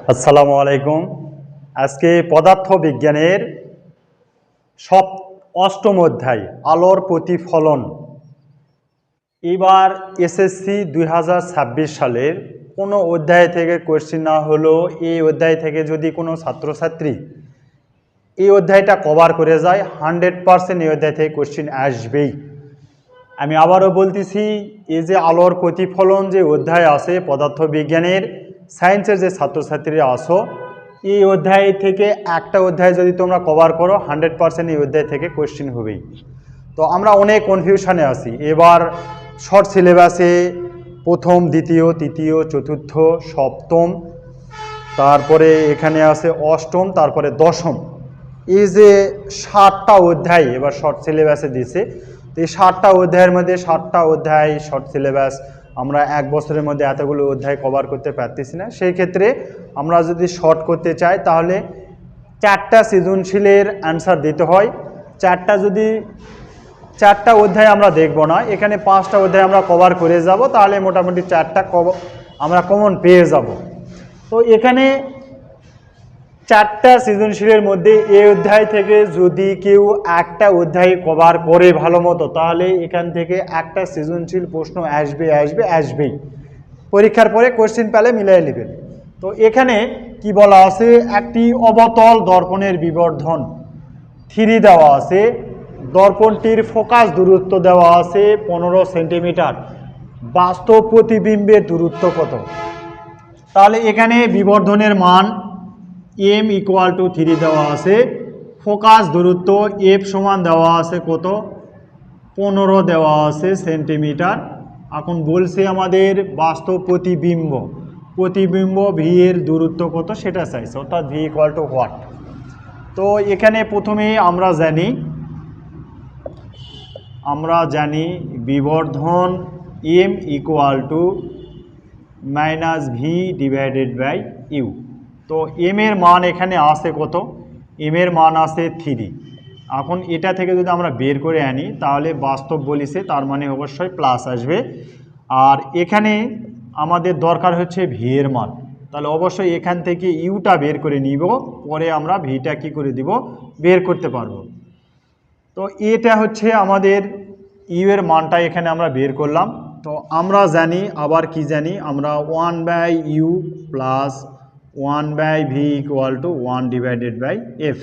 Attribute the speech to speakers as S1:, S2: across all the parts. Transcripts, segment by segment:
S1: আসসালামু আলাইকুম। আজকে পদার্থ বিজ্ঞানের অষ্টম অধ্যায় আলোর প্রতিফলন। এবার এসএসসি 2026 সালের কোনো অধ্যায় থেকে কোশ্চেন না হলেও এই অধ্যায় থেকে যদি কোনো ছাত্রছাত্রী এই অধ্যায়টা কভার করে যায় 100% এই অধ্যায় থেকে কোশ্চেন আসবেই। আমি আবারও বলতেছি, এই যে আলোর প্রতিফলন যে অধ্যায় আছে পদার্থ বিজ্ঞানের সায়েন্সের যে ছাত্রছাত্রীরা আসো, এই অধ্যায় থেকে একটা অধ্যায় যদি তোমরা কভার করো 100% এই অধ্যায় থেকে কোশ্চেন হবেই। তো আমরা অনেক কনফিউশনে আছি। এবার শর্ট সিলেবাসে প্রথম, দ্বিতীয়, তৃতীয়, চতুর্থ, সপ্তম, তারপরে এখানে আছে অষ্টম, তারপরে দশম, এই যে 7টা অধ্যায় এবার শর্ট সিলেবাসে দিছে। তো এই 7টা অধ্যায়ের মধ্যে 7টা অধ্যায় শর্ট সিলেবাস, আমরা এক বছরের মধ্যে এতগুলো অধ্যায় কভার করতে পারতেছি না। সেই ক্ষেত্রে আমরা যদি শর্ট করতে চাই তাহলে 4টা সৃজনশীলের অ্যান্সার দিতে হয়। 4টা অধ্যায় আমরা দেখব না, এখানে 5টা অধ্যায় আমরা কভার করে যাব, তাহলে মোটামুটি 4টা আমরা কমন পেয়ে যাব। তো এখানে 4টা সৃজনশীলের মধ্যে এই অধ্যায় থেকে যদি কেউ একটা অধ্যায় কভার করে ভালো মতো, তাহলে এখান থেকে একটা সৃজনশীল প্রশ্ন আসবেই। পরীক্ষার পরে কোশ্চেন পেলে মিলাই নেবেন। তো এখানে কি বলা আছে, একটি অবতল দর্পণের বিবর্ধন 3 দেওয়া আছে, দর্পণটির ফোকাস দূরত্ব দেওয়া আছে 15 সেন্টিমিটার, বাস্তব প্রতিবিম্বের দূরত্ব কত? তাহলে এখানে বিবর্ধনের মান m = 3 দেওয়া আছে, ফোকাস দূরত্ব f সমান দেওয়া আছে কত, 15 দেওয়া আছে সেন্টিমিটার। এখন বলছে আমাদের বাস্তব প্রতিবিম্ব v এর দূরত্ব কত সেটা চাইছে, অর্থাৎ v = হোয়াট। তো এখানে প্রথমেই আমরা জানি বিবর্ধন m = -v/u। তো m এর মান এখানে আছে কত, m এর মান আছে 3। এখন এটা থেকে যদি আমরা বের করে আনি তাহলে বাস্তব বলিছে, তার মানে অবশ্যই প্লাস আসবে। আর এখানে আমাদের দরকার হচ্ছে v এর মান, তাহলে অবশ্যই এখান থেকে ইউটা বের করে নিব, পরে আমরা ভিটা কি করে দিব বের করতে পারবো। তো এটা হচ্ছে আমাদের ইউ এর মানটা এখানে আমরা বের করলাম। তো আমরা জানি, আবার কি জানি আমরা, 1/u + 1/v = 1/f,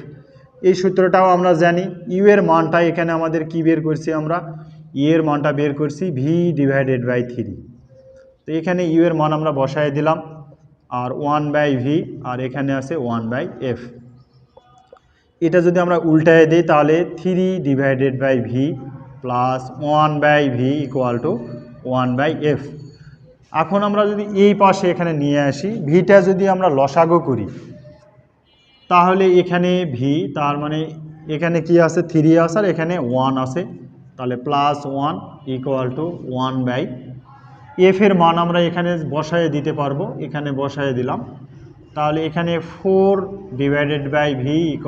S1: এই সূত্রটাও আমরা জানি। ইউ এর মানটা এখানে আমাদের কি বের করছি, আমরা ইউ এর মানটা বের করছি v/3। তো এখানে ইউ এর মান আমরা বসায় দিলাম, আর 1/v, আর এখানে আছে 1/f। এটা যদি আমরা উল্টায় দিই তাহলে 3/v + 1/v = 1/f। এখন আমরা যদি এই পাশে এখানে নিয়ে আসি, ভিটা যদি আমরা লসাগু করি তাহলে এখানে v, তার মানে এখানে কি আছে 3 আছে আর এখানে 1 আছে, তাহলে +1 = 1/f এর মান আমরা এখানে বসায় দিতে পারবো, এখানে বসায় দিলাম। তাহলে এখানে 4/v =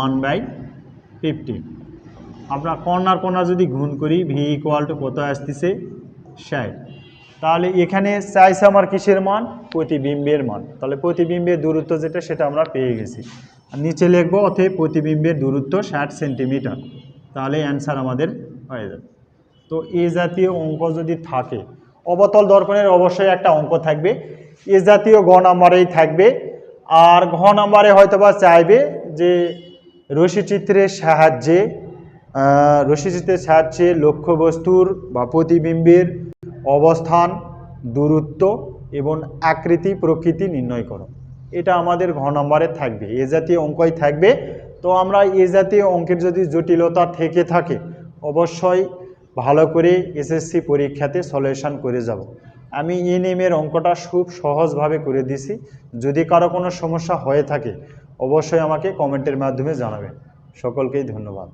S1: 1/15। আমরা কর্নার যদি গুণ করি v = কত আসতেছে 60। তাহলে এখানে চাইছে আমার কিসের মান, প্রতিবিম্বের মান। তাহলে প্রতিবিম্বের দূরত্ব যেটা সেটা আমরা পেয়ে গেছি, আর নিচে লিখবো অতএব প্রতিবিম্বের দূরত্ব 60 সেন্টিমিটার, তাহলে অ্যান্সার আমাদের হয়ে যাবে। তো এই জাতীয় অঙ্ক যদি থাকে, অবতল দর্পণের অবশ্যই একটা অঙ্ক থাকবে, এ জাতীয় গ নাম্বারেই থাকবে। আর ঘ নাম্বারে হয়তোবা চাইবে যে রশ্মিচিত্রের সাহায্যে লক্ষ্যবস্তুর বা প্রতিবিম্বের অবস্থান, দূরত্ব এবং আকৃতি প্রকৃতি নির্ণয় করো। এটা আমাদের ঘ নম্বরে থাকবে, এ জাতীয় অঙ্কই থাকবে। তো আমরা এ জাতীয় অঙ্কের যদি জটিলতা থেকে থাকে অবশ্যই ভালো করে এসএসসি পরীক্ষাতে সলিউশন করে যাব। আমি এর অঙ্কটা খুব সহজভাবে করে দিছি। যদি কারো কোনো সমস্যা হয়ে থাকে অবশ্যই আমাকে কমেন্টের মাধ্যমে জানাবেন। সকলকেই ধন্যবাদ।